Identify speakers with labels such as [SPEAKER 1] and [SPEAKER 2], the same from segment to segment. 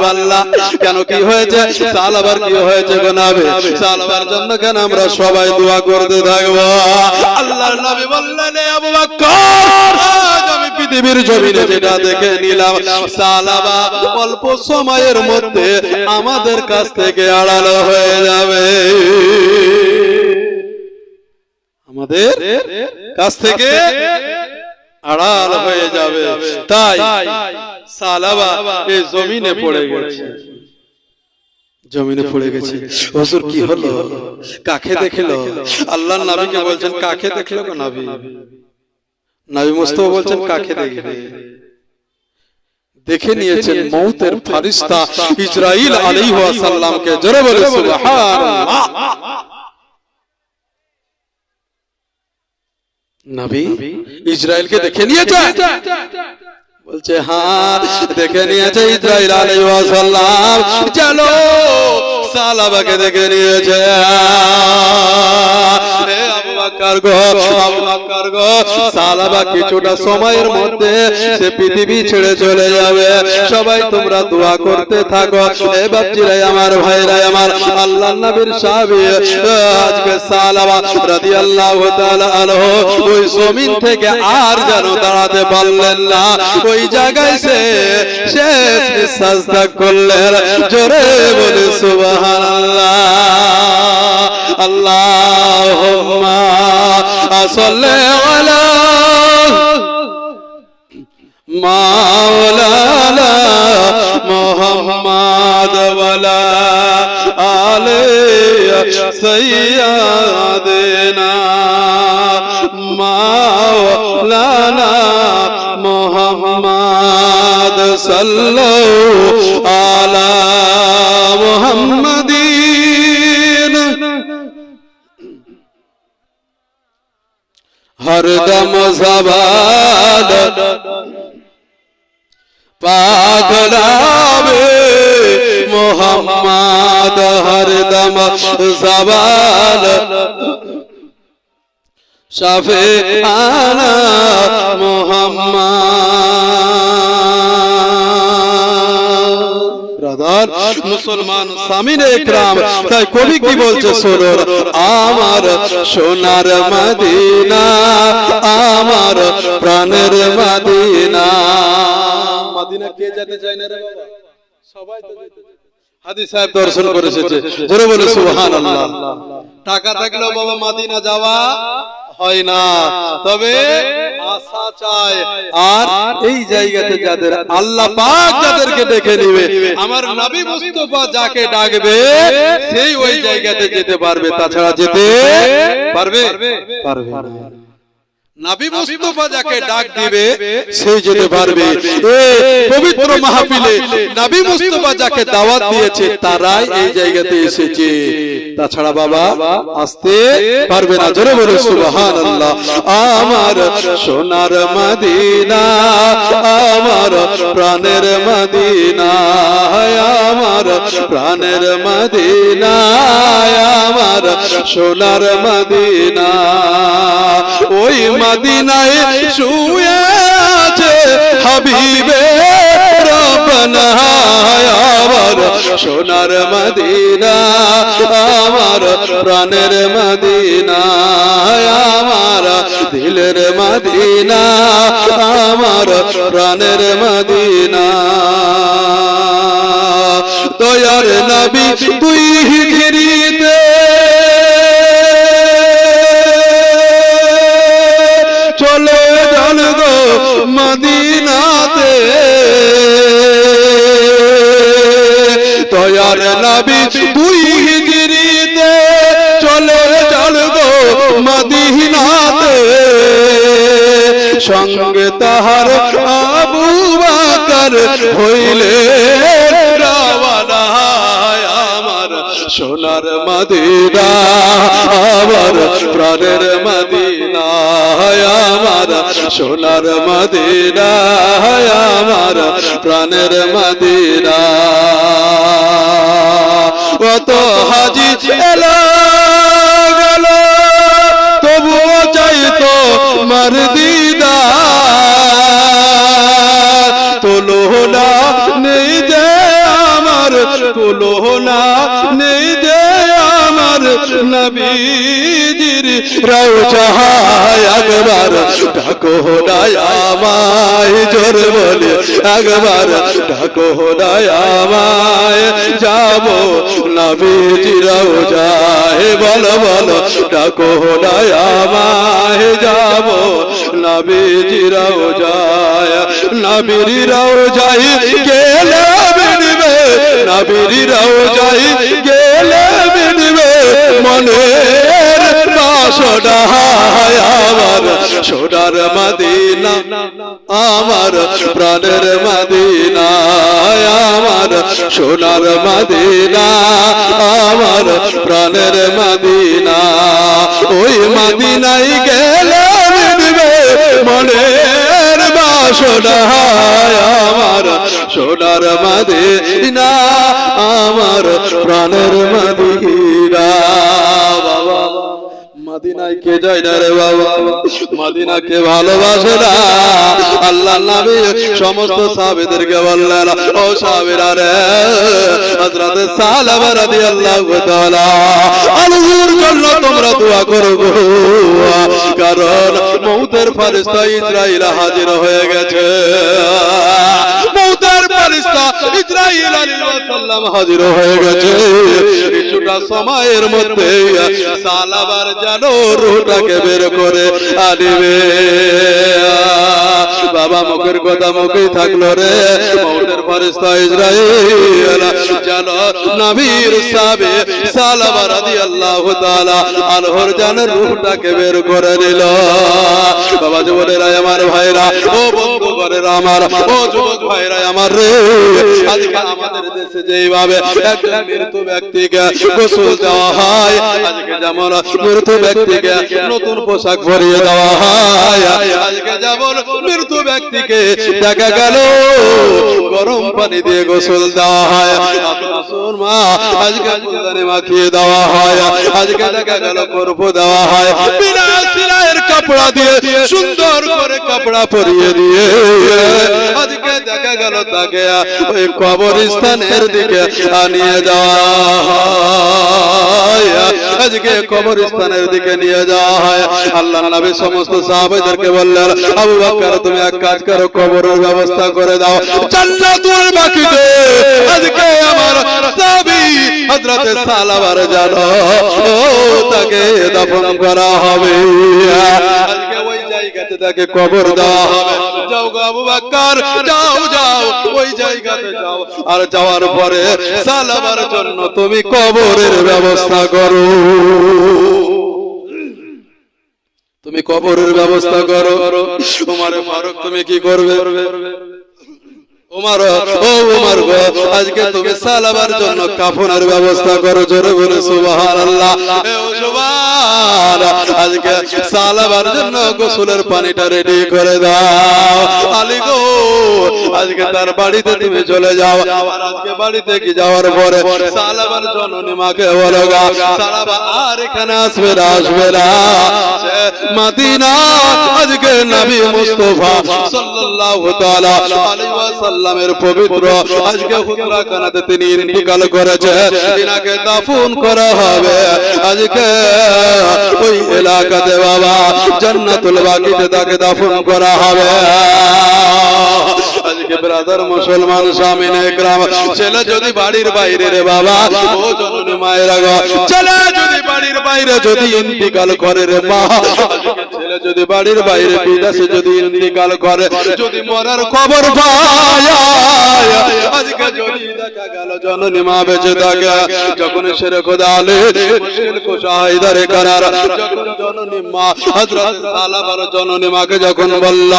[SPEAKER 1] আল্লাহ কেন কি হয়েছে সালাবার কি হয়েছে গো নবী সালাবার জন্য কেন আমরা সবাই দোয়া করতে থাকব আল্লাহর নবী বললেন আবু বকর আজ আমি পৃথিবীর জমিনে যেটা দেখে নিলাম সালাবা অল্প সময়ের মধ্যে আমাদের কাছ থেকে আড়াল হয়ে যাবে আমাদের কাছ থেকে আড়াল হয়ে যাবে তাই সালাবা এই জমিনে পড়ে গেছে জমিনে পড়ে গেছে হুজুর কি হলো কাকে দেখলো আল্লাহর নবীকে বলছেন কাকে দেখলো গো নবী নবী মুস্তাফা বলছেন কাকে দেখবে দেখে নিয়েছেন মউতের ফেরেশতা ইসরাইল আলাইহিস সালামকে জোরে বলে সুবহানাল্লাহ নবী ইসরাইলকে দেখে নিয়েছে বলছে হ্যাঁ দেখে নিয়েছে ইসরাইল আলাইহিস সালাম চলো সালাবাকে দেখে নিয়েছে হে আবু বকর গো সালাবা কিছুটা সময়ের মধ্যে সে পৃথিবী ছেড়ে চলে যাবে সবাই তোমরা দোয়া করতে থাকো হে বাপজিরা আমার ভাইরা আমার আল্লাহর নবীর সাহাবী আজকে সালাবা রাদিয়াল্লাহু তাআলা আনহু ওই জমিন থেকে আর যেন দাঁড়াতে পারলেন না ওই জায়গায় সে শেষ সাজদা করলেন জোরে বলে সুবহানাল্লাহ আল্লাহুম্মা সাল্লি আলা মাওলানা মুহাম্মদ ওয়ালা আলে সাইয়্যিদিনা মাওলানা মুহাম্মদ সাল্লাল্লাহু আলা মুহাম্মাদিন হরদম জবান পাগলাবে মুহাম্মদ হরদম জবান শাফিআনা মুহাম্মদ ব্রাদার মুসলমান সামিনে ইকরাম তাই কবি কি বলছে শুনুন আমার সোনার মদিনা আমার প্রাণের মদিনা মদিনা কে যেতে চায় না রে বাবা সবাই তো যেতে চায় হাদি সাহেব দর্শন করে এসেছে জোরে বলে সুবহানাল্লাহ টাকা থাকলেও বাবা মদিনা যাওয়া হয় না তবে আশা চায় আর এই জায়গাতে যাদের আল্লাহ পাক যাদেরকে ডেকে নেবে আমার নবী মুস্তাফা যাকে ডাকবে সেই ওই জায়গাতে যেতে পারবে তাছাড়া যেতে পারবে পারবে না নবী মুস্তাফা যাকে ডাক দিবে সে যেতে পারবে এই পবিত্র মাহফিলে নবী মুস্তাফা যাকে দাওয়াত দিয়েছে তারাই এই জায়গাতে এসেছে তাছাড়া বাবা আসতে পারবে না জোরে বলে সুবহানাল্লাহ আমার সোনার মদিনা আমার প্রাণের মদিনা আমার প্রাণের মদিনা আমার সোনার মদিনা ওই মদিনায় শুয়ে আছে হাবিবে রব্বানা আমার সোনার মদিনা আমার প্রাণের মদিনা আমার দিলের মদিনা আমার প্রাণের মদিনা দয়ার নবী তুই ঘিরিতে চলে যান গো মদিনাতে দয়ার নবী দুই হিজরিতে চলে যান গো মদিনাতে সঙ্গে তাহার আবু বকর হইলে রওয়ানা আমার সোনার মদিনা আমার প্রাণের মদিনা আমার সোনার মদিনা আমার প্রাণের মদিনা কত হাজি এলো গেল তবুও চাইতো মার দিদার তোলো না নেই যে তুলনা নেই যে আমার নবীজির রওজায় একবার ডাকো না আমায় জোরে বলে একবার ডাকো না আমায় যাব নবীজির রওজায় বলো বলো ডাকো না আমায় যাব নবীজির রওজায় নবীর রওজায় গেলে মিলবে নবীর রওজায় গেলে মিলবে মনের বাসনা আমার সোনার মদিনা আমার প্রাণের মদিনা আমার সোনার মদিনা আমার প্রাণের মদিনা ওই মদিনায় গেলে মিলবে মনের বাসনা আমার সোনার মদিনা আমার প্রাণের মদিনা বাবা মদিনায় কে যায় না রে বাবা মদিনাকে ভালোবাসে না আল্লাহ নবী সমস্ত সাহাবীদেরকে বললেন ও সাহাবীরা রে হযরত সালামা রাদিয়াল্লাহু তাআলা আল্লাহর জন্য তোমরা দোয়া করো কারণ মউতের ফেরেশতা ইসরাইল হাজির হয়ে গেছে মউতের ফেরেশতা ইসরাইল আলাইহিস সালাম হাজির হয়ে গেছে কিছুটা সময়ের মধ্যে সালামার জানো রূহটাকে বের করে আনিবে বাবা মুখের কথা মুখেই থাকলো রে মউতের ফেরেশতা ইসরাইল জানো নবীর সাহাবে সালামা রাদিয়াল্লাহু তাআলা আনহুর জানো রূহটাকে বের করে নিল বাবা যুবকেরা আমার ভাইরা ও বন্ধুগণেরা আমার ও যুবক ভাইরা আমার রে আজকে আমাদের দেশে যেইভাবে একজন মৃত ব্যক্তিকে গোসল দেওয়া হয় আজকে যেমন মৃত ব্যক্তিকে নতুন পোশাক পরিয়ে দেওয়া হয় আজকে যেমন মৃত ব্যক্তিকে দেখা গেল গরম পানি দিয়ে গোসল দেওয়া হয় মা আজকে ফুলদানি মাখিয়ে দেওয়া হয় আজকে দেখা গেল কর্পূর দেওয়া হয় বিনা সিলাইয়ের কাপড় দিয়ে সুন্দর করে কাপড় পরিয়ে দিয়ে আজকে দেখা গেল তাকে ওই কবরস্থানের দিকে নিয়ে যাওয়া হয় আজকে কবরস্থানের দিকে নিয়ে যাওয়া হয় আল্লাহ নবী সমস্ত সাহাবাদেরকে বললেন আবু বকর তুমি এক কাজ করো কবরের ব্যবস্থা করে দাও জান্নাতুল বাকিতে আজকে আমার সাহাবী হযরত সালামার জানো তাকে দাফন করা হবে আজকে ওই জায়গাতে তাকে কবর দেওয়া হবে যাও গো আবু বকর যাও যাও ওই জায়গাতে যাও আর যাওয়ার পরে সালামার জন্য তুমি কবরের ব্যবস্থা করো তুমি কবরের ব্যবস্থা করো ওমর ফারুক তুমি কি করবে ওমর ও ওমর গো আজকে তুমি সালামার জন্য কাফনের ব্যবস্থা করো জোরে বলে সুবহানাল্লাহ ও সুবহান আজকে সালামার জন্য গোসলের পানিটা রেডি করে দাও আলী গো আজকে তার বাড়িতে তুমি চলে যাও আর আজকে বাড়িতে কি যাওয়ার পরে সালামার জননী মাকে বলো গা সালামা আর এখানে আসবে না মদিনা আজকে নবী মুস্তাফা সাল্লাল্লাহু তাআলা আলাইহি ওয়াসাল্লামের পবিত্র আজকে হুজরাখানাতে তিনি ইন্তিকাল করেছে তিনাকে দাফন করা হবে আজকে ওই এলাকাতে বাবা জান্নাতুল বাকিতে তাকে দাফন করা হবে আজকে ব্রাদার মুসলমান সামিনে একরাম ছেলে যদি বাড়ির বাইরে রে বাবা ও জননী মায়েরা গো ছেলে যদি বাড়ির বাইরে যদি ইন্তিকাল করে রে মা ছেলে যদি বাড়ির বাইরে বিদেশে যদি ইন্তিকাল করে যদি মরার খবর পায় আজকে যদি দেখা গেল জননী মা বেঁচে থাকে যখন শেরে খোদা আলে মুশকিল কুশা হায়দারে করার যখন জননী মা হযরত সালামার জননী মাকে যখন বলল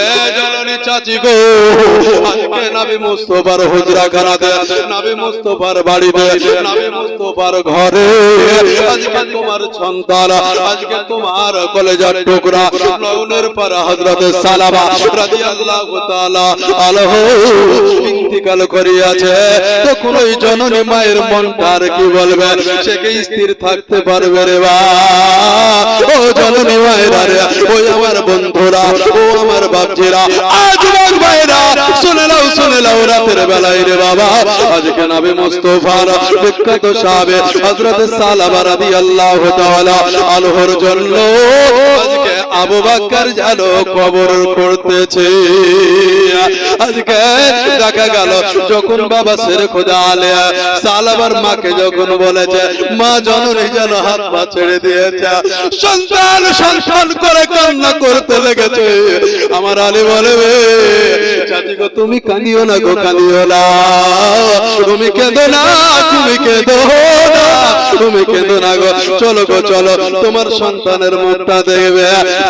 [SPEAKER 1] এ জননী চাচি গো আজকে নবী মুস্তাফার হুজরাখানাতে নবী মুস্তাফার বাড়িতে নবী মুস্তাফার ঘরে আজকে তোমার সন্তান আজকে তোমার কলেজার টুকরা লউনের পর হযরত সালামা রাদিয়াল্লাহু তাআলা আনহু ইন্তিকাল করিয়াছে তখন ওই জননী মায়ের মনটা আর কি বলবে সে কি স্থির থাকতে পারবে রে বা ও জননী মায়েরা রে ওই আমার বন্ধুরা ও আমার বাপজিরা আজ যুবক ভাইরা শুনে নাও রাতের বেলায় রে বাবা আজকে নবী মুস্তাফার বিখ্যাত সাহাবে হযরত সালাবা রাদিয়াল্লাহু তাআলা আনহুর জন্য আজকে আবু বকর জানো কবর করতেছে। আজকে দেখা গেল যখন বাবা শের খোদা আলিয়া সালাবার মাকে যখন বলেছে মা জননী যেন হাত পা ছেড়ে দিয়েছে, সন্তান সন্তান করে কান্না করতে লেগেছে। আমার আলী বলে চাচি গো তুমি কাঁদিও না গো, কাঁদিও না, তুমি কেঁদো না, তুমি কেঁদো না, তুমি কেঁদো না গো, চলো গো চলো তোমার সন্তানের মুখটা দেখবে।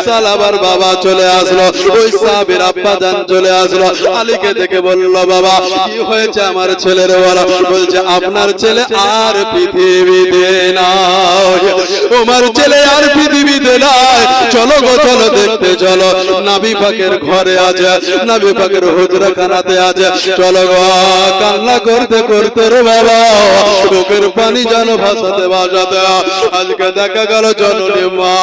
[SPEAKER 1] সালাবার বাবা চলে আসলো, ওই সাহাবীর আব্বা জান চলে আসলো, আলীকে দেখে বলল বাবা কি হয়েছে আমার ছেলের? বলা বলছে আপনার ছেলে আর পৃথিবীতে নাই, তোমার ছেলে আর পৃথিবীতে নাই, চলো গো চলো দেখতে চলো, নবী পাকের ঘরে আছে, নবী পাকের হুজরাখানাতে আছে, চলো গো। কান্না করতে করতে রে বাবা চোখের পানি যেন ভাসাতে ভাসাতে আজকে দেখা গেল জননী মা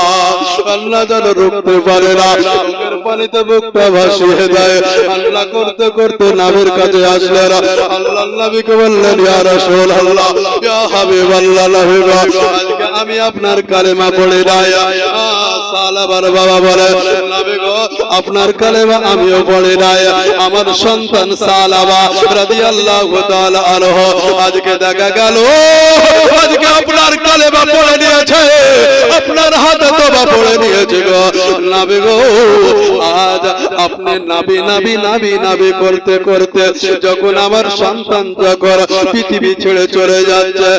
[SPEAKER 1] কান্না যেন রুখতে পারে না, চোখের পানিতে বুকটা ভাসিয়ে দেয়। কান্না করতে করতে নবীর কাছে আসলেন, আল্লাহ নবীকে বললেন ইয়া রাসূলুল্লাহ ইয়া হাবিবাল্লাহ নবীগো আজকে আমি আপনার কালেমা পড়ে নাই। সালাবার বাবা বলে নবীগো আপনার কালেমা আমিও পড়ে নাই, আমার সন্তান সালাবা রাদিয়াল্লাহু তাআলা আনহু আজকে দেখা গেল আজকে আপনার কালেমা পড়ে নিয়েছে, আপনার হাতে তওবা পড়ে নিয়েছে গো নবী গো। আজ আপনি নবী নবী নবী নবী করতে করতে যখন আমার সন্তান যখন পৃথিবী ছেড়ে চলে যাচ্ছে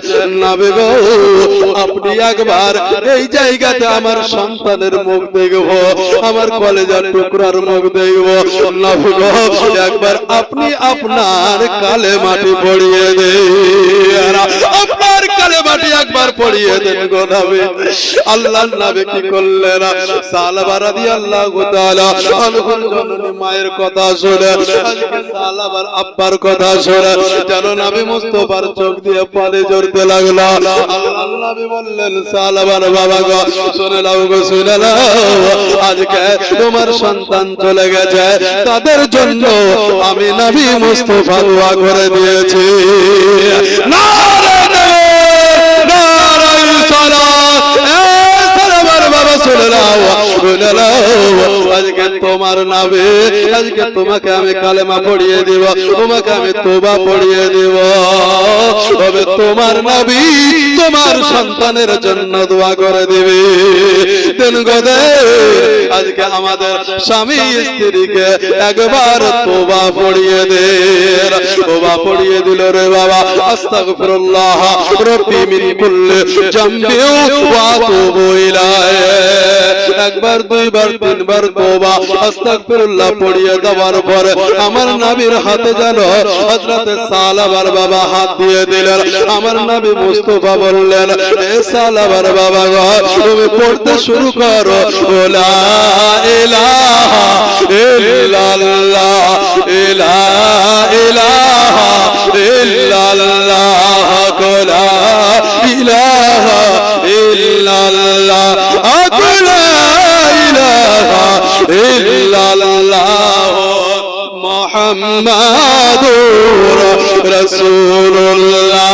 [SPEAKER 1] নবী গো আপনি একবার এই জায়গাতে আমার সন্তানের মুখ দেখব, আমার কলেজার টুকরার মুখ দেখব নবী গো, একবার আপনি আপনার কালেমাটি পড়িয়ে দেন, আপনার কালেমাটি একবার পড়িয়ে দেন গো নবী। আল্লাহর নবী কি করলেন? সালাবা রাদিয়াল্লাহু তাআলা আনহুর জননী মায়ের কথা শুনে আজকে সালাবার আব্বার কথা শুনে যেন নবী মুস্তাফার চোখ দিয়ে পানি ঝরতে লাগলো। আল্লাহর নবী বললেন সালাবার বাবা গো শুনে নাও গো, শুনে নাও, আজকে তোমার সন্তান চলে গেছে, তাদের জন্য আমি নবী মুস্তাফা দোয়া করে দিয়েছি। নারে নারে সালাত, সালাবার বাবা শুনে নাও, শুনে নাও, আজকে তোমার নবী আজকে তোমাকে আমি কালেমা পড়িয়ে দিব, তোমাকে আমি তওবা পড়িয়ে দিব, তবে তোমার নবী তোমার সন্তানের জন্য দোয়া করে দিবে। দিন গদে আজকে আমাদের স্বামী স্ত্রীকে একবার তওবা পড়িয়ে দে, তওবা পড়িয়ে দিল রে বাবা। আস্তাগফিরুল্লাহ রব্বি মিন কুল্লি জামবি ওয়া আতুবু ইলাইহি, একবার দুইবার তিনবার তওবা আস্তাগফিরুল্লাহ পড়িয়ে দেওয়ার পরে আমার নবীর হাতে যেন হযরত সালাবার বাবা হাত দিয়ে দিলেন। আমার নবী মুস্তাফা বললেন এ সালাবার বাবা গো তুমি পড়তে শুরু করো লা ইলাহা ইল্লাল্লাহ লা ইলাহা ইল্লাল্লাহ লা ইলাহা ইল্লাল্লাহ লা ইলাহা ইল্লাল্লাহ মুহাম্মাদুর রাসূলুল্লাহ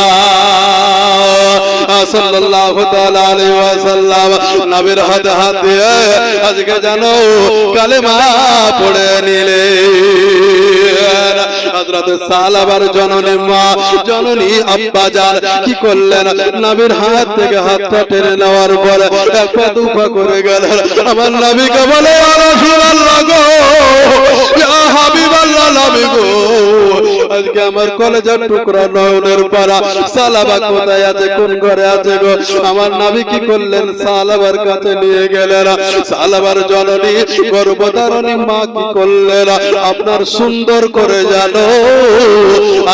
[SPEAKER 1] সাল্লাল্লাহু তাআলা আলাইহি ওয়াসাল্লাম নবীর হাতে হাত দিয়ে আজকে জানো কালেমা পড়ে নিলেন। হযরত সালাবার জননী মা জননী আব্বা জান কি করলেন? নবীর হাত থেকে হাতটা টেনে নেওয়ার পরে এক পা দু পা করে গেলেন। আমার নবীকে বলে ইয়া রাসূলুল্লাহ গো, ইয়া হাবিবাল্লাহ নবী গো, আজকে আমার কলেজার টুকরা নয়নের পারা সালাবা কোথায় আছে, কোন ঘরে আছে গো? আমার নবী কি করলেন? সালাবার কাছে নিয়ে গেলেন। সালাবার জননী গর্ভধারণী মা কি করলেন? আপনার সুন্দর করে জানো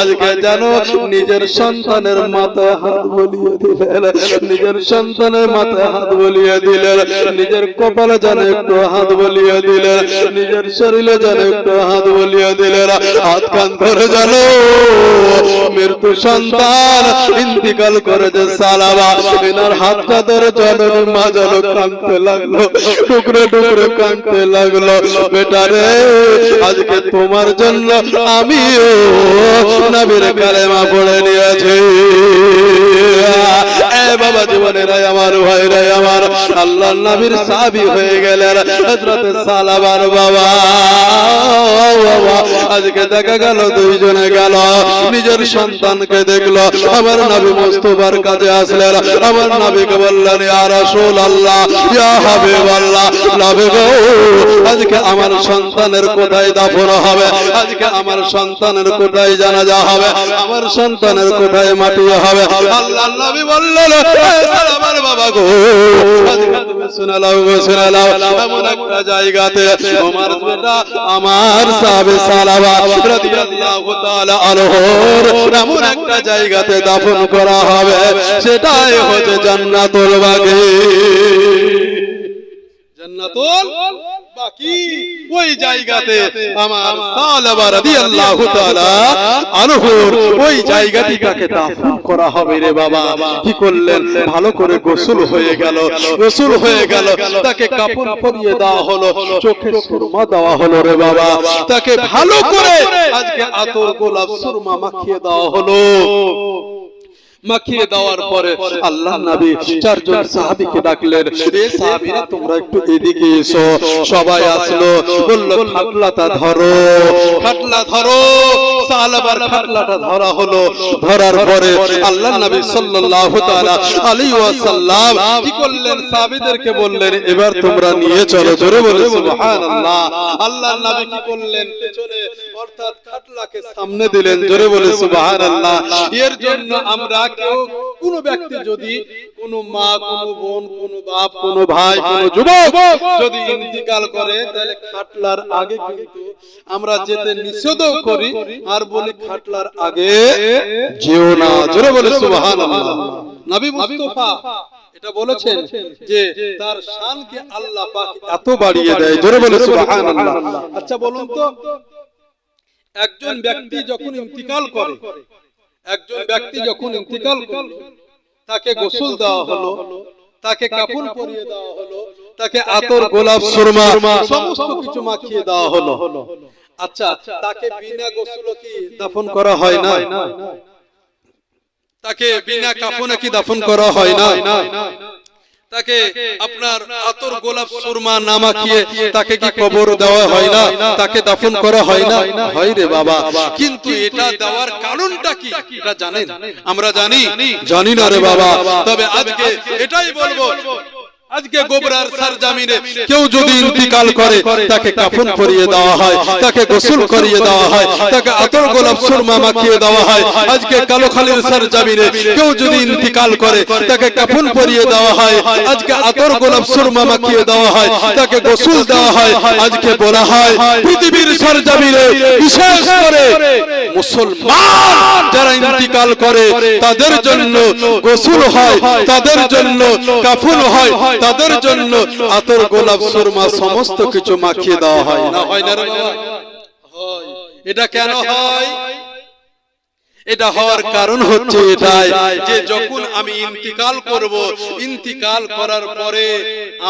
[SPEAKER 1] আজকে জানো নিজের সন্তানের মাথায় হাত বুলিয়ে দিলেন, নিজের সন্তানের মাথায় হাত বুলিয়ে দিলেন, নিজের কপালে যেন একটু হাত বুলিয়ে দিলেন, নিজের শরীরে যেন একটু হাত বুলিয়ে দিলেন, হাত কান ধরে জানো মৃত্যু সন্তান ইন্তিকাল করেছে সালাবা, এনার হাতটা ধরে জননীর মা যেন কাঁদতে লাগলো, টুকরে টুকরে কাঁদতে লাগলো। বেটা রে, আজকে তোমার জন্য আমিও নবীর কালেমা পড়ে নিয়েছি। বাবা জীবনেরাই আমার, ভাইরাই আমার, আল্লাহর নবীর সাহাবী হয়ে গেলেন হযরত সালাবার বাবা। আজকে দেখা গেল দুইজনে গেল, নিজের সন্তানকে দেখলো, আমার নবী মুস্তাফার কাছে আসলেন, আমার নবীকে বললেন, ইয়া রাসূলুল্লাহ, ইয়া হাবিবাল্লাহ, নবী গো, আজকে আমার সন্তানের কোথায় দাফন হবে, আজকে আমার সন্তানের কোথায় জানাজা হবে, আমার সন্তানের কোথায় মাটি হবে? আল্লাহর নবী বললেন, সালাবার বাবা গো, আজকে তুমি শুনে নাও গো, শুনে নাও, এমন একটা জায়গাতে আমার বেটা, আমার সাহাবী সালাবা রাদিয়াল্লাহু তাআলা আনহুর এমন একটা জায়গাতে দাফন করা হবে, সেটাই হচ্ছে জান্নাতুল বাকি। জান্নাতুল বাকি, ওই জায়গাতে আমার সালাবা রাদিয়াল্লাহু তাআলা আনহুর ওই জায়গাটিকে দাফন করা হবে রে বাবা। কি করলেন? ভালো করে গোসল হয়ে গেল, গোসল হয়ে গেল, তাকে কাফন পরিয়ে দেওয়া হলো, চোখে সুরমা দেওয়া হলো রে বাবা, তাকে ভালো করে আজকে আতর গোলাপ সুরমা মাখিয়ে দেওয়া হলো। মাখিয়ে দেওয়ার পরে আল্লাহ নবী চারজন সাহাবীকে ডাকলেন, রে সাহাবীরা তোমরা একটু এদিকে এসো। সবাই আসলো, বলল খাটলাটা ধরো, খাটলা ধরো। সাহাবার খাটলাটা ধরা হলো, ধরার পরে আল্লাহ নবী সাল্লাল্লাহু তাআলা আলাইহি ওয়াসাল্লাম কি করলেন? সাহাবীদেরকে বললেন, এবার তোমরা নিয়ে চলো। জোরে বলে সুবহানাল্লাহ। আল্লাহ নবী কি করলেন? পেছনে অর্থাৎ খাটলাকে সামনে দিলেন। জোরে বলে সুবহানাল্লাহ। এর জন্য আমরা কেউ, কোন ব্যক্তি যদি, কোন মা, কোন বোন, কোন বাপ, কোন ভাই, কোন যুবক যদি ইন্তিকাল করে, তাহলে খাটলার আগে কিন্তু আমরা যেতে নিষেধ করি, আর বলি খাটলার আগে যেও না। জোরে বলে সুবহানাল্লাহ। নবী মুস্তাফা এটা বলেছেন যে তার শানকে আল্লাহ পাক এত বাড়িয়ে দেয়। জোরে বলে সুবহানাল্লাহ। আচ্ছা বলুন তো, একজন ব্যক্তি যখন ইন্তিকাল করে, একজন ব্যক্তি যখন ইন্তিকাল করলো, তাকে গোসল দেওয়া হলো, তাকে কাফন পরিয়ে দেওয়া হলো, তাকে আতর গোলাপ সুরমা সমস্ত কিছু মাখিয়ে দেওয়া হলো। আচ্ছা, তাকে বিনা গোসলে কি দাফন করা হয় না? তাকে বিনা কাফনে কি দাফন করা হয় না? তাকে আপনার আতর গোলাপ সুরমা না মাখিয়ে তাকে কি কবর দেওয়া হয় না? তাকে দাফন করা হয় না? হয় রে বাবা। কিন্তু এটা দেওয়ার কারণটা কি এটা জানেন? আমরা জানি? জানি না রে বাবা। তবে আজকে এটাই বলবো, আজকে গোবরার সরজমিনে কেউ যদি ইন্তিকাল করে, তাকে কাফন পরিয়ে দেওয়া হয়, তাকে গোসল করিয়ে দেওয়া হয়, তাকে আতর গোলাপ সুরমা মাখিয়ে দেওয়া হয়। আজকে কালোখালীর সরজমিনে কেউ যদি ইন্তিকাল করে, তাকে কাফন পরিয়ে দেওয়া হয়, আজকে আতর গোলাপ সুরমা মাখিয়ে দেওয়া হয়, তাকে গোসল দেওয়া হয়। আজকে বলা হয় পৃথিবীর সরজমিনে বিশেষ করে মুসলমান যারা ইন্তিকাল করে, তাদের জন্য গোসল হয়, তাদের জন্য কাফন হয়, তাদের জন্য আতর গোলাপ সুরমা সমস্ত কিছু মাখিয়ে দেওয়া হয়। না হয় না রে বাবা? হয়। এটা কেন হয়? এটা হওয়ার কারণ হচ্ছে এটাই যে যখন আমি ইন্তিকাল করব, ইন্তিকাল করার পরে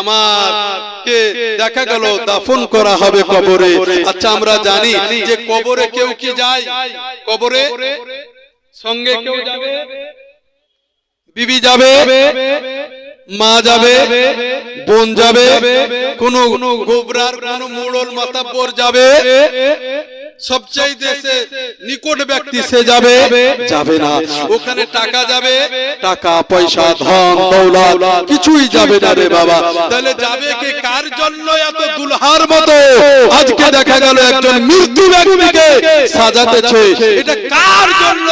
[SPEAKER 1] আমাকে দেখা গেল দাফন করা হবে কবরে। আচ্ছা, আমরা জানি যে কবরে কেউ কি যায়? কবরে সঙ্গে কেউ যাবে? বিবি যাবে, মা যাবে, বোন যাবে, কোন গোবরার কোন মুড়ল মাতাব্বর যাবে, সবচাইতে নিকট ব্যক্তি সে যাবে? যাবে না। ওখানে টাকা যাবে, টাকা পয়সা ধন দৌলত কিছুই যাবে না রে বাবা। তাহলে যাবে কে? কার জন্য এত দুলহার মতো আজকে দেখা গেল একজন মৃত্যু ব্যক্তিকে সাজাতেছে? এটা কার জন্য?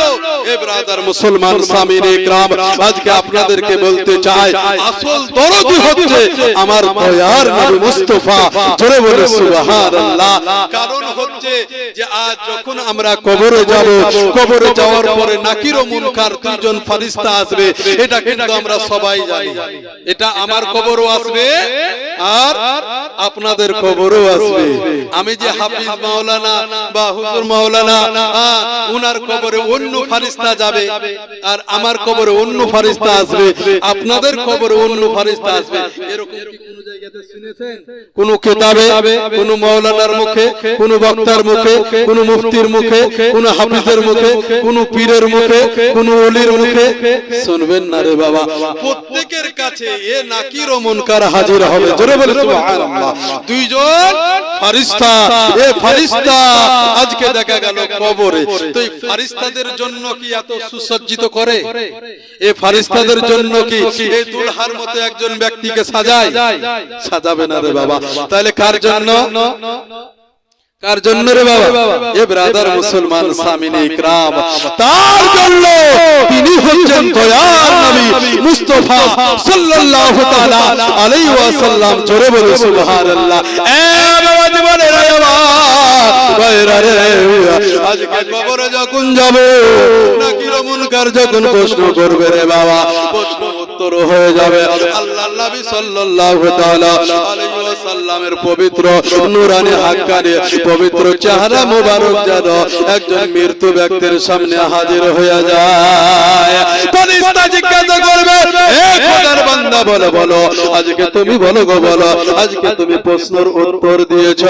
[SPEAKER 1] এ ব্রাদার মুসলমান সামিনে ইকরাম, আজকে আপনাদেরকে বলতে চাই, আসল দরদি হচ্ছে আমার দয়ার নবী মুস্তাফা। জোরে বলে সুবহানাল্লাহ। কারণ হচ্ছে যে আজ যখন আমরা কবরে যাব, কবরে যাওয়ার পরে নাকির ও মুনকার দুইজন ফেরেশতা আসবে, এটা কিন্তু আমরা সবাই জানি। এটা আমার কবরও আসবে, আর আপনাদের খবরও আসবে। আমি যে হাফিজ মাওলানা বা হুজুর মাওলানা, উনার কবরে অন্য ফারিস্তা যাবে, আর আমার কবরে অন্য ফারিস্তা আসবে, আপনাদের কবরে অন্য ফারিস্তা আসবে। এরকম কি কোনো জায়গাতে শুনেছেন? কোন কিতাবে, কোন মাওলানার মুখে, কোন বক্তার মুখে, কোন মুফতির মুখে, কোন হাফিজের মুখে, কোন পীরের মুখে, কোন ওলির মুখে শুনবেন না রে বাবা। প্রত্যেকের কাছে এ নাকির ও মুনকার হাজির হবে। জোরে বলে সুবহানাল্লাহ। দুইজন ফারিস্তা, এ ফারিস্তা আজকে দেখা গেল কবরে। তো এই ফারিস্তাদের জন্য কি এত সুসজ্জিত করে? এই ফারিস্তাদের জন্য কি এই দুলহার মতো একজন ব্যক্তিকে সাজায়? সাজাবে না রে বাবা। তাহলে কার জন্য? কার জন্য রে বাবা? এ ব্রাদার মুসলমান সামিনে ইকরাম, তার জন্য। তিনি হচ্ছেন দয়ার নবী মুস্তাফা সাল্লাল্লাহু তাআলা আলাইহি ওয়াসাল্লাম। জোরে বলে সুবহানাল্লাহ। এ বাবা জীবনে রে বাবা, বাইরে রে, আজকে কবরে যখন যাব, নাকির মুনকার যখন প্রশ্ন করবে রে বাবা, প্রশ্ন উত্তর হয়ে যাবে আল্লাহর নবী সাল্লাল্লাহু তাআলা আলাইহি ওয়াসাল্লামের পবিত্র নূরানি হাক্কানি পবিত্র চেহারা মোবারক যেন একজন মৃত্যু ব্যক্তির সামনে হাজির হয়ে যায়। ফেরেশতা জিজ্ঞাসা করবে, হে খোদার বান্দা, বলো বলো, আজকে তুমি বলো গো বলো, আজকে তুমি প্রশ্নের উত্তর দিয়েছ,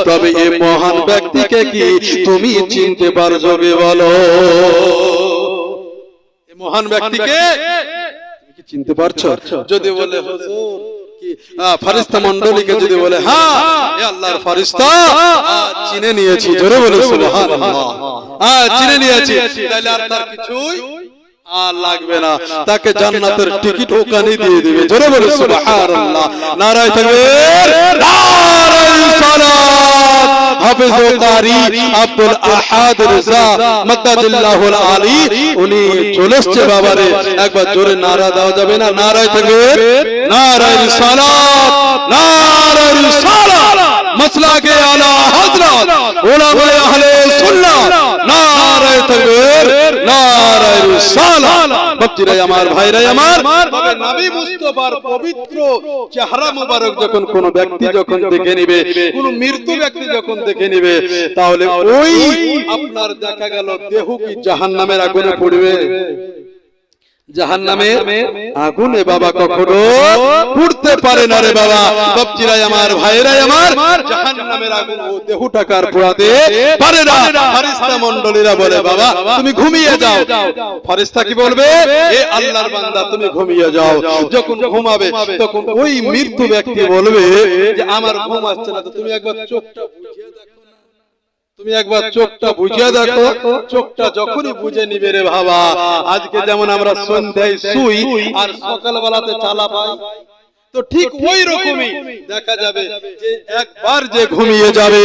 [SPEAKER 1] তবে এই মহান ব্যক্তিকে কি তুমি চিনতে পারছো কি বলো? এই মহান ব্যক্তিকে তুমি কি চিনতে পারছো? যদি বলে হুজুর কি ফারিস্তা মণ্ডলীকে যদি বলে হ্যাঁ এ আল্লাহর ফারিস্তা, চিনে নিয়েছি। জোরে বলে সুবহানাল্লাহ। চিনে নিয়েছি, তাহলে আর তার কিছুই আর লাগবে না, তাকে জান্নাতের টিকিট ওখানে দিয়ে দিবে। জোরে বলে সুবহানাল্লাহ। নারায়ে তাকবীর, নারায়ে সালাত। হাফেজ ও কারি আব্দুল আহাদ রিজা মাদাদিল্লাহুল আলী উনি চলে এসেছে বাবারে। একবার জোরে নারা দাও যাবে না? নারায়ে তাকবীর, নারায়ে সালাত, নারায়ে সালাত। মাসলাকে আলা হযরত উলামায়ে আহলে সুন্নাহ, নারায়ে তাকবীর, নারায়ে সালাত। বাপজিরা আমার, ভাইরা আমার, তবে নবী মুস্তাফার পবিত্র চেহারা মোবারক যখন কোন ব্যক্তি যখন দেখে নিবে, কোন মৃত্যু ব্যক্তি যখন দেখে নিবে, তাহলে ওই আপনার দেখা গেল দেহ কি জাহান্নামের আগুনে পড়বে? জাহান্নামের আগুনে বাবা কখনো পুড়তে পারে না রে বাবা। বাপজিরা আমার, ভাইরা আমার, জাহান্নামের আগুন ও দেহটাকার পোড়াতে পারে না। ফেরেশতা মণ্ডলীরা বলে বাবা তুমি ঘুমিয়ে যাও। ফেরেশতা কি বলবে? এ আল্লাহর বান্দা তুমি ঘুমিয়ে যাও। যখন ঘুমাবে তখন ওই মৃত্যু ব্যক্তি বলবে যে আমার ঘুম আসছে না, তো তুমি একবার চোখটা বুজিয়ে দেখো। তুমি একবার চোখটা বুঝিয়ে দেখো। চোখটা যখনই বুঝে নিবে রে বাবা, আজকে যেমন আমরা সন্ধ্যায় শুই আর সকালবেলাতে চালা পাই, তো ঠিক ওই রকমই দেখা যাবে যে একবার যে ঘুমিয়ে যাবে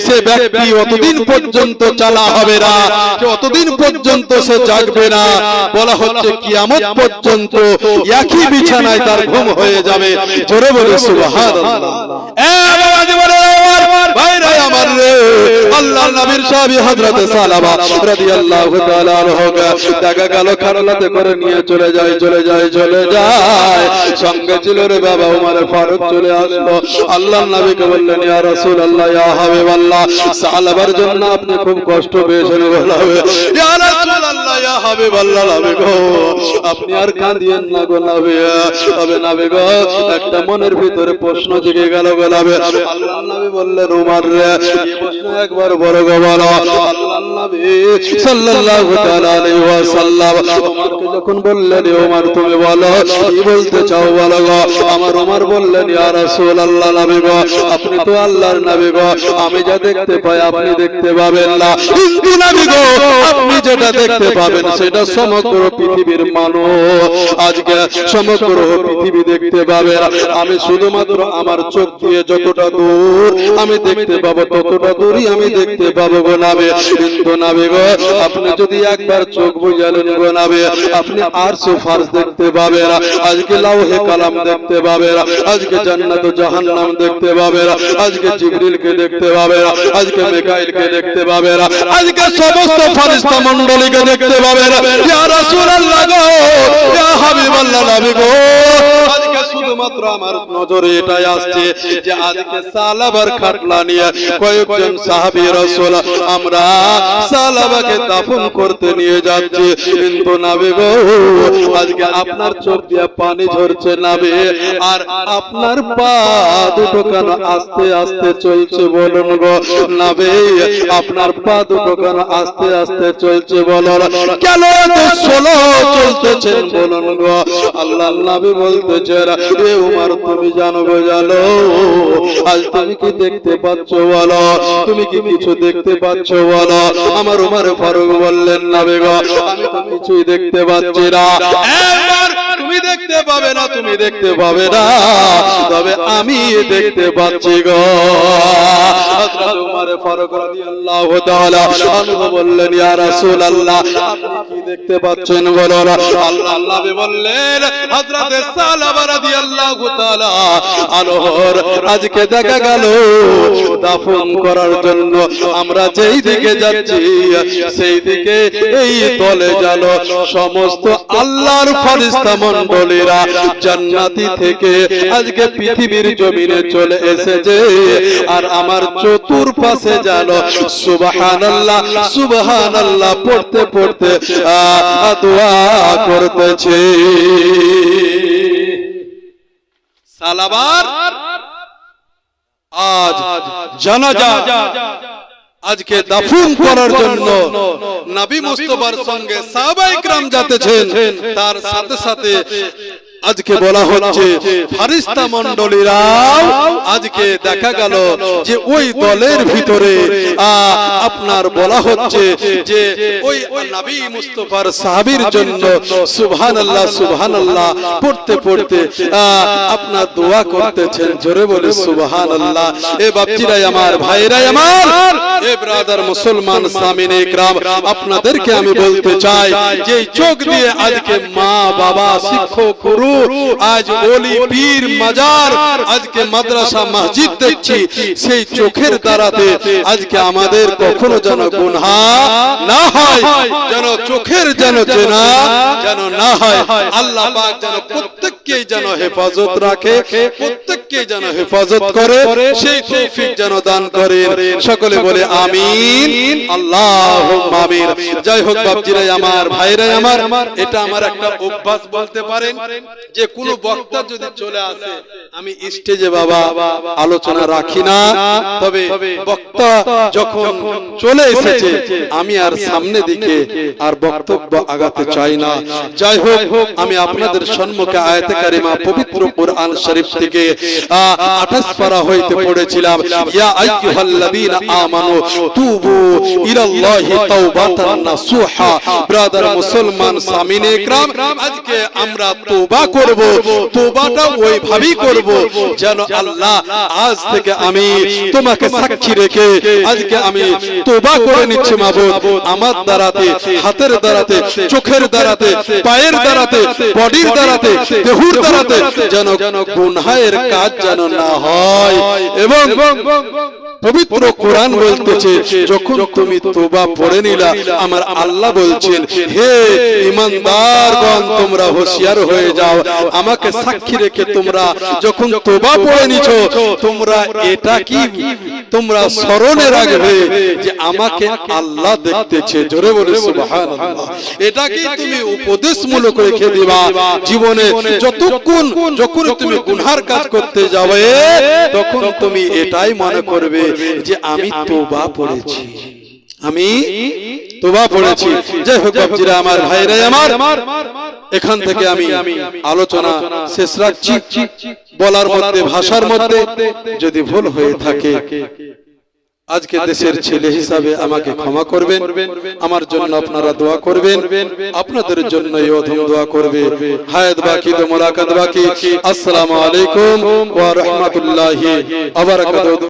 [SPEAKER 1] সে ব্যক্তি অতদিন পর্যন্ত চালা হবে না, যে অতদিন পর্যন্ত সে জাগবে না। বলা হচ্ছে কিয়ামত পর্যন্ত একই বিছানায় তার ঘুম হয়ে যাবে। জোরে বলে সুবহানাল্লাহ। এ বাবা জীবনে আমার ভাইরা আমার রে, আল্লাহর নবীর সাহাবী হযরত সালামা রাদিয়াল্লাহু তাআলা আনহু দেখা গেল খারলাতে করে নিয়ে চলে যায়, চলে যায়, চলে যায়। সঙ্গে ছিল রে বাবা ওমর ফারুক। চলে আসলো, আল্লাহর নবীকে বললেন ইয়া রাসূলুল্লাহ, ইয়া হাবিবাল্লাহ, সালাবার জন্য আপনি খুব কষ্ট পেয়েছেন। বলবে ইয়া রাসূলুল্লাহ, ইয়া হাবিবাল্লাহ, নবী গো আপনি আর কাঁদিয়েন না গো নবী। তবে নবী গো একটা মনের ভিতরে প্রশ্ন জেগে গেল গো নবী। আল্লাহর নবী বললেন ওমর রে এই প্রশ্ন একবার বড় গো বলো। আল্লাহর নবী সাল্লাল্লাহু তাআলা আলাইহি ওয়াসাল্লাম ওমরকে যখন বললেন ওমর তুমি বলো কি বলতে চাও বলো গো। আমার ওমর বললেন ইয়া রাসূলুল্লাহ, নবী গো আপনি তো আল্লাহর নবী গো, আমি যা দেখতে পাই আপনি দেখতে পাবেন না, কিন্তু নবী গো আপনি যেটা দেখতে পাবেন সেটা সমগ্র পৃথিবীর মানুষ আজকে সমগ্র পৃথিবী দেখতে পাবে। আমি শুধুমাত্র আমার চোখ দিয়ে যতটা দূর আমি দেখতে পাবো ততটা দূরই আমি দেখতে পাবো গো নবী। কিন্তু নবী গো আপনি যদি একবার চোখ বুঝালেন গো নবী, আপনি আরশ ফারশ দেখতে পাবেন, আজকে লাউহে কালাম দেখতে পাবেন, আজকে জান্নাত ও জাহান্নাম দেখতে পাবেন, আজকে জিবরিলকে দেখতে পাবেন, আজকে মিকাইলকে দেখতে পাবেন, আজকে সমস্ত ফেরেশতা মণ্ডলীকে দেখতে পাবেন। ইয়া রাসূলুল্লাহ গো, ইয়া হাবিবাল্লাহ, নবী গো আজকে শুধুমাত্র আমার নজরে এটাই আসছে যে আজকে সালাবার খাটলা নিয়ে কয়েকজন সাহাবী রাসূল আমরা সালাবাকে দাফন করতে নিয়ে যাচ্ছি, কিন্তু নবী গো আজকে আপনার চোখ দিয়ে পানি ঝরছে নবী, আর আপনার পা দুটো কেন আস্তে আস্তে চলছে বলুন গো নবী, আপনার পা দুটো কেন আস্তে আস্তে চলছে বলুন, কেন তো স্লো চলতেছেন বলুন গো। আল্লাহর নবী বলতেছেন এ উমর তুমি জানো গো জানো, আজ তুমি কি দেখতে পাচ্ছ বলো, তুমি কি কিছু দেখতে পাচ্ছ বলো। আমার উমর ফারুক বললেন নবী গো আমি তো কিছুই দেখতে পাচ্ছি না। একবার তুমি দেখতে পাবে না, তুমি দেখতে পাবে না, তবে আমি দেখতে পাচ্ছি গো। হযরত উমর ফারুক রাদিয়াল্লাহু তাআলা আনহু বললেন ইয়া রাসূলুল্লাহ আপনি কি দেখতে পাচ্ছেন বলুন। আল্লাহর নবী বললেন হযরত সালাবা রাদিয়াল্লাহু তাআলা আনহুর আজকে দেখা গেল দাফন করার জন্য আমরা যেই দিকে যাচ্ছি সেই দিকে এই তলে যেন সমস্ত আল্লাহর ফেরেশতা মণ্ডলীরা জান্নাতি থেকে আজকে পৃথিবীর জমিনে চলে এসেছে, আর আমার চতুর্পাশে যেন সুবহানাল্লাহ সুবহানাল্লাহ পড়তে পড়তে দোয়া করতেছে। সালাবার আজ জানাজা আজকে দাফন করার জন্য নবী মুস্তাফার সঙ্গে সাহাবায়ে কিরাম যাচ্ছেন, তার সাথে সাথে আজকে বলা হচ্ছে ফেরেশতা মণ্ডলীরাও আজকে দেখা গেল যে ওই দলের ভিতরে আপনার বলা হচ্ছে যে ওই নবী মুস্তাফার সাহাবীর জন্য সুবহানাল্লাহ সুবহানাল্লাহ পড়তে পড়তে আপনার দোয়া করতেছেন। জোরে বলে সুবহানাল্লাহ। এ বাপজিরাই আমার, ভাইরাই আমার, এ ব্রাদার মুসলমান সামিনে ইকরাম, আপনাদেরকে আমি বলতে চাই যে চোখ দিয়ে আজকে মা বাবা শিক্ষক গুরু আজ ওলি পীর মাজার আজকে মাদ্রাসা মসজিদ দেখছি, সেই চোখের দ্বারাতে আজকে আমাদের কখনো যেন গুনাহ না হয়, যেন চোখের যেন জেনা যেন না হয়। আল্লাহ পাক যেন প্রত্যেককে যেন হেফাজত রাখে, প্রত্যেককে যেন হেফাজত করে, সেই তৌফিক যেন দান করেন। সকলে বলে আমিন, আল্লাহুম্মা আমিন। যাই হোক বাপজিরাই আমার, ভাইরাই আমার, এটা আমার একটা অভ্যাস বলতে পারেন যে কোন বক্তা যদি চলে আসে আমি স্টেজে বাবা আলোচনা রাখি না, তবে বক্তা যখন চলে এসেছে আমি আর সামনে দিকে আর বক্তব্য আগাতে চাই না। যাই হোক আমি আপনাদের সম্মুখে আয়াতে কারিমা পবিত্র কোরআন শরীফ থেকে 28 পারা হইতে পড়েছিলাম ইয়া আইয়ুহাল্লাযীনা আমানু তুবু ইলাল্লাহি তাওবাতান নাসুহা। ব্রাদার মুসলমান সামিনে ইকরাম, আজকে আমরা তওবা করব, তওবাটা ওইভাবেই করব যেন আল্লাহ আজ থেকে আমি তোমাকে সাক্ষী রেখে আজকে আমি তওবা করে নিচ্ছি মাবুদ, আমার দ্বারাতে, হাতের দ্বারাতে, চোখের দ্বারাতে, পায়ের দ্বারাতে, বডির দ্বারাতে, দেহুর দ্বারাতে যেন গুনাহের কাজ যেন না হয়। এবং পবিত্র কোরআন বলতেছে যখন তুমি তওবা পড়ে নিলা আমার আল্লাহ বলছেন হে ঈমানদারগণ তোমরা হুঁশিয়ার হয়ে যাও, আমাকে সাক্ষী রেখে তোমরা যখন তওবা পড়ে নিছো তোমরা এটা কি তোমরা স্মরণে রাখবে যে আমাকে আল্লাহ দেখতেছে। জোরে বলে সুবহানাল্লাহ। এটা কি তুমি উপদেশমূলক রেখে দিবা জীবনে, যতক্ষণ যখন তুমি গুনাহর কাজ করতে যাবে তখন তুমি এটাই মনে করবে যে আমি তওবা পড়েছি, আমি তওবা পড়েছি। যাই হোক বাপজিরা আমার, ভাইরাই আমার, এখান থেকে আমি আলোচনা শেষ রাখছি। বলার মধ্যে, ভাষার মধ্যে যদি ভুল হয়ে থাকে আজকে দেশের ছেলে হিসাবে আমাকে ক্ষমা করবেন, আমার জন্য আপনারা দোয়া করবেন, আপনাদের জন্য এই অধম দোয়া করবে। হায়াত বাকি তো মুলাকাত বাকি। আসসালামু আলাইকুম ওয়া রাহমাতুল্লাহি ওয়া বারাকাতুহু।